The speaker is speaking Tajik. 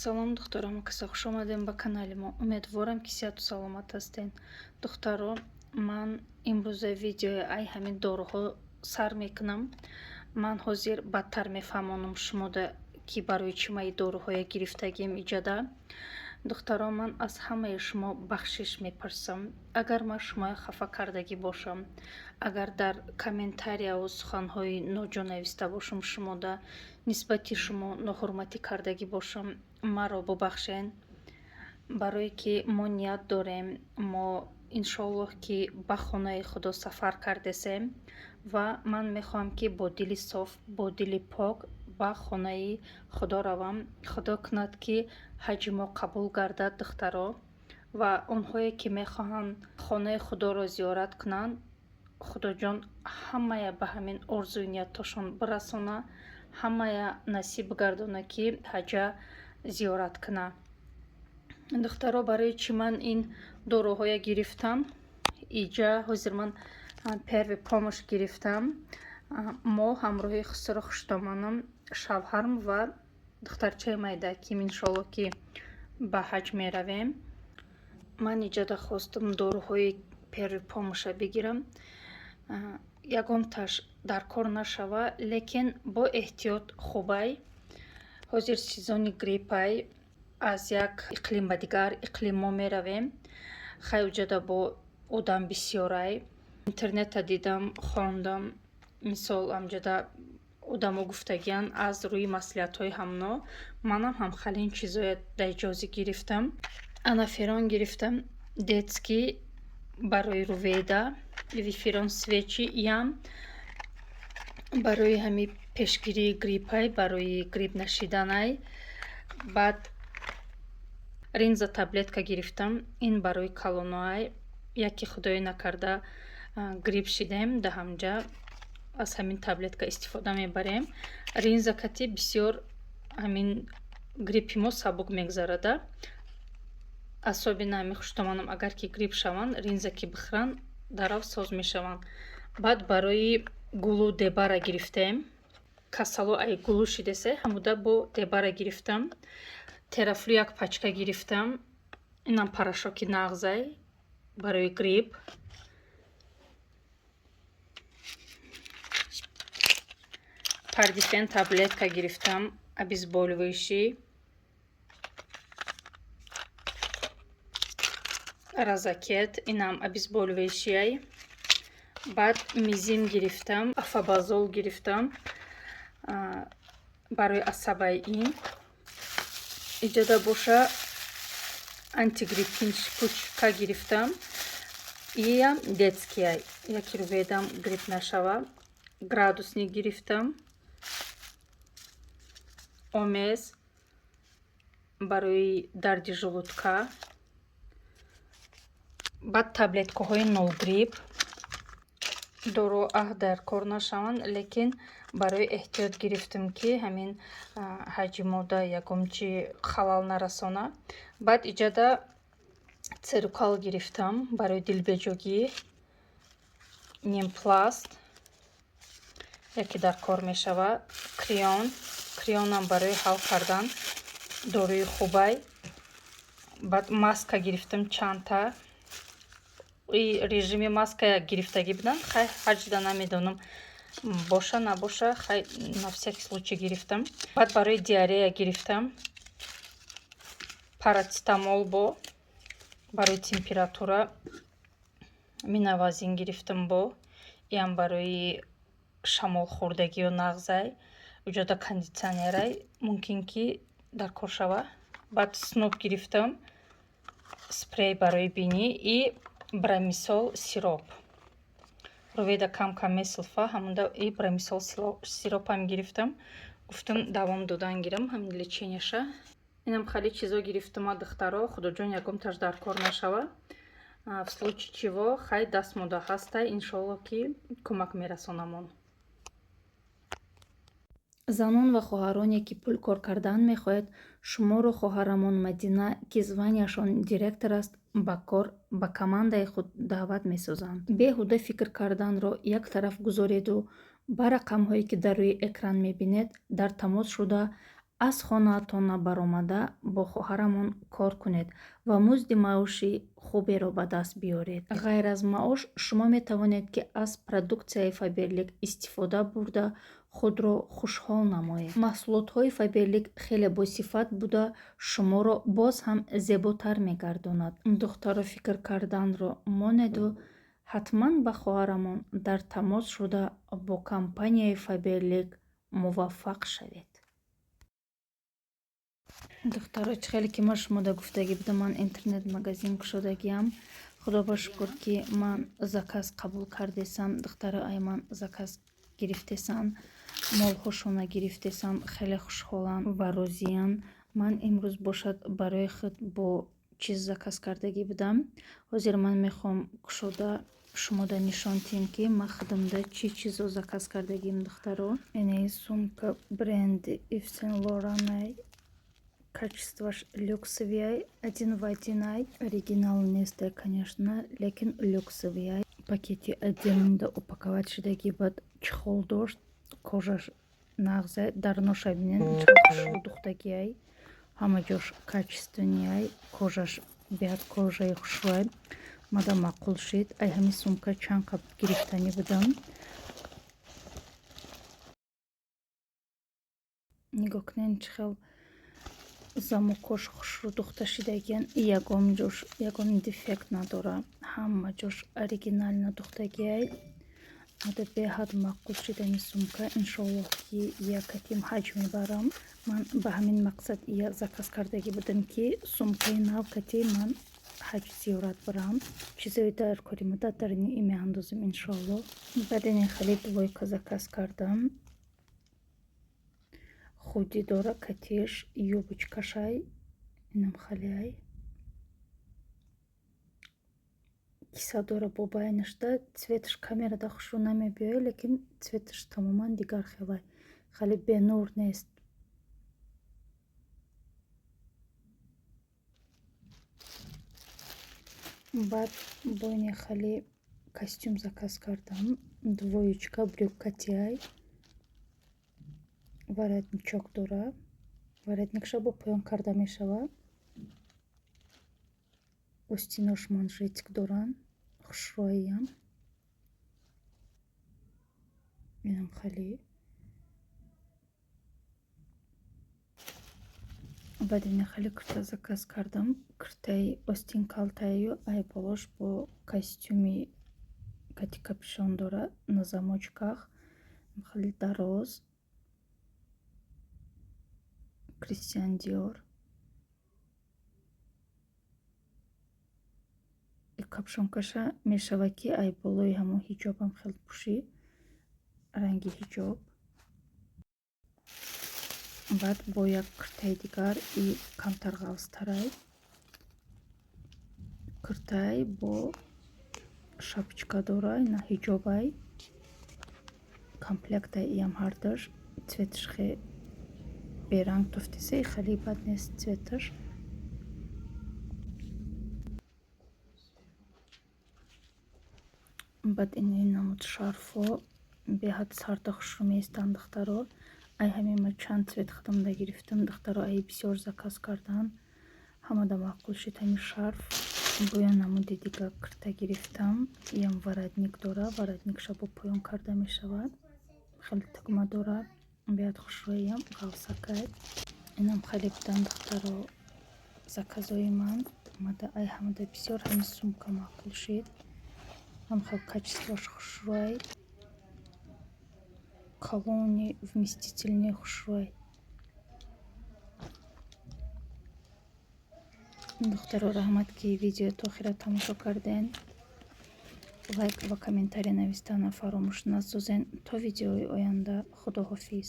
Салом, духтарома, каса хуш омадем ба канали мо. Умедворам ки сеҳату саломат ҳастед. Духтаро, ман имрӯза видеои ай ҳамин доруҳо сар мекунам. Ман ҳозир бадтар мефаҳмонам шумода ки барои чӣ ман доруҳоя гирифтагим иҷада. духтаро, ман аз ҳамаи шумо бахшиш мепарсам. Агар ман шумоя хафа кардагӣ бошам, агар дар комментарияву суханҳои ноҷо нависта бошам шумода нисбати шумо ноҳурматӣ кардагӣ бошам, маро бубахшен. барое ки мо ният дорем, мо иншоаллоҳ ки ба хонаи худо сафар кардесем ва ман мехоҳам ки бо дили соф, бо дили пок ба хонаи худо равам. худо кунад ки ҳаҷи мо қабул гардад, духтаро, ва онҳое ки мехоҳанд хонаи худоро зиёрат кунанд, худоҷон ҳамая ба ҳамин орзуи нияташон бирасона, ҳамая насиб гардона ки ҳаҷа зиёрат куна. духтаро, барои чӣ ман ин доруҳоя гирифтам? Иҷа ҳозир ман перви помощ гирифтам. мо ҳамроҳи хусро хуштоманам, шавҳарм ва духтарчаи майдаким иншоаллоҳ ки ба ҳаҷ меравем. ман иҷада хостам доруҳои перви помоща бигирам. ягонташ дар кор нашава, лекин бо эҳтиёт хубай. ҳозир сезони гриппай, аз як иқлим ба дигар иқлим мо меравем. хай уҷада бо одам бисёрай. интернета дидам, хондам, мисол амҷада одамо гуфтагиян аз рӯи маслиҳатҳои ҳамно. манам ҳам халин чизоя даҷозӣ гирифтам. анаферон гирифтам, детский барои руведа, вифирон свечи ям барои ҳами пешгирии гриппай, барои грипп нашиданай. баъд ринза таблетка гирифтам, ин барои калоноай. яке худое накарда грипп шидем, да ҳамҷа аз ҳамин таблетка истифода мебарем. ринза кати бисёр ҳамин гриппи мо сабук мегзарада. асоби нами хуштоманам, агар ки грипп шаванд, ринза ки бихӯранд, дарав соз мешаванд. баъд барои гулу дебара гирифтем. касало ай гулу шидесе, ҳамуда бо дебара гирифтам. терафлу як пачка гирифтам. инам порошоки нағзай барои грипп. пардифен таблетка гирифтам, обезболивающий. розакет, инам обезболивающий. баъд мизим гирифтам, афабазол гирифтам барои асабаи ин. иҷода боша антигриппин шипучка гирифтам. иям детскияй, яки руведам грипп нашава. градусник гирифтам. омез барои дарди желудка. баъд таблеткаҳои нолгрипп. дору аҳ дар кор нашаванд, лекин барои эҳтиёт гирифтам ки ҳамин ҳаҷи мода ягон чӣ халал нарасона. баъд иҷада церукал гирифтам барои дилбеҷогӣ. немпласт яке дар кор мешава. крионам барои ҳал кардан, доруи хубай. баъд маска гирифтам чандта. режими маска гирифтагӣ буданд, хай ҳаҷда намедонам боша набоша, хай на всякий случай гирифтам. баъд барои диарея гирифтам парацетамол бо барои температура. минавазин гирифтам бо иам барои шамолхӯрдагию нағзай. уҷода кондитсионерай мумкин ки дар кор шава. баъд сноп гирифтам, спрей барои бинӣ и брамисол сироп. руведа кам месулфа, ҳамуда и брамисол сиропам гирифтам. гуфтам давом додан гирам ҳамин леченияша. инам хали чизо гирифтама, духтаро, худоҷон ягонташ дар кор нашава. в случае чиво хай дастмода ҳастай, иншоаллоҳ ки кӯмак мерасонамон. занон ва хоҳароне ки пул кор кардан мехоҳед, шуморо хоҳарамон Мадина ки званияшон директор аст, ба кор ба командаи худ даъват месозанд. беҳуда фикр карданро як тараф гузореду ба рақамҳое ки дар рӯи экран мебинед дар тамос шуда аз хонаатон набаромада бо хоҳарамон кор кунед ва музди маоши хуберо ба даст биёред. ғайр аз маош шумо метавонед ки аз продуксияи Faberlic истифода бурда худро хушҳол намоед. маҳсулотҳои Faberlic хеле босифат буда шуморо боз ҳам зеботар мегардонад. духтаро фикр карданро монеду ҳатман ба хоҳарамон дар тамос шуда бо компанияи Faberlic муваффақ шавед. духтароч, хеле ки ман шумода гуфтагӣ буда ман интернет-магазин кушодагиам. худо ба шукр ки ман заказ қабул кардесам. духтаро ай ман заказ гирифтесан, молҳошона гирифтесам, хеле хушҳолам ва розиян. ман имрӯз бошад барои худ бо чиз заказ кардагӣ будам. ҳозир ман мехоҳам кушода шумода нишон тиҳем ки ман худамда чӣ чизо заказ кардагим. духтаро ини сумка бренди Ив Сен Лоранай, качестваш люксовияй, один в один ай. Оригинал нестай, конечно, лекин люксовияй. Пакети отдельно упаковать шудагӣ бад чехол дошт, кожаш нағзай. дар ношабинен чаҳ хушрӯ духтагиай, ҳама ҷош качественияй, кожаш беҳад кожаи хушрӯай. мада маъқул шид. ай ҳамин сумка чанд қабл гирифтанӣ будам. нигоҳ кунед чӣ хел замокош хушрӯ духта шидагиян. ягон ҷош ягон дефект надора, ҳама ҷош оригинально духтагиай. мада беҳад маъқул шид ҳамин сумка. иншоаллоҳ ки якатим ҳаҷ мебарам. ман ба ҳамин мақсад я заказ кардагӣ будам ки сумкаи нав кати ман ҳаҷ зиёрат барам. чизои дар кори муддат дар ин меандозам иншоаллоҳ. баъд ин хеле двойка заказ кардам. худи дора катиш, юбочкашай, инам халиай. киса дора бо байнашда. цветаш камерада хушрӯ намебиёяд, лекин цветаш тамоман дигар хелай. хеле бенур нест. баъд бо ини хеле костюм заказ кардам. двоечка брюккатиай. воротничок дора. воротникша бо поён карда мешавад. остинош манжетик доранд. хушрӯяам. инам хеле. баъд ин хеле курта заказ кардам. куртаи остин калтаю ай болош бо костюми кати капюшон дора на замочках. хеле дароз. Кристиан Диор. капшонкаша мешавад ки ай болои ҳамон ҳиҷобам хеле пӯшӣ. ранги ҳиҷоб. баъд бо як куртаи дигар и камтар ғавзтарай. куртай бо шапочка дорай на ҳиҷобай. комплектай иям ҳардаш. цветаш хе беранг туфтисаи хеле бад нест цветаш. баъд ини намуд шарфо беҳад сарда хушрӯ меистанд. духтаро ай ҳамин ма чанд цвет худамда гирифтам. духтаро ай бисёр заказ кардан. ҳамада маъқул шид ҳамин шарф. бо я намуди дигар курта гирифтам. иям воротник дора. воротникша бо поён карда мешавад. хеле тугма дора. беҳад хушрӯям. ғавсакай. инам хеле буданд духтаро заказои ман. мада ай ҳамада бисёр ҳамин сумка маъқул шид. ҳам хел качестваш хушрӯай. колони вместительный хушрӯай. духтаро раҳмат ки видеои то охира тамошо карден. лайк ва комментарий навистанро фаромӯш насозен. То видеои оянда худоҳофиз.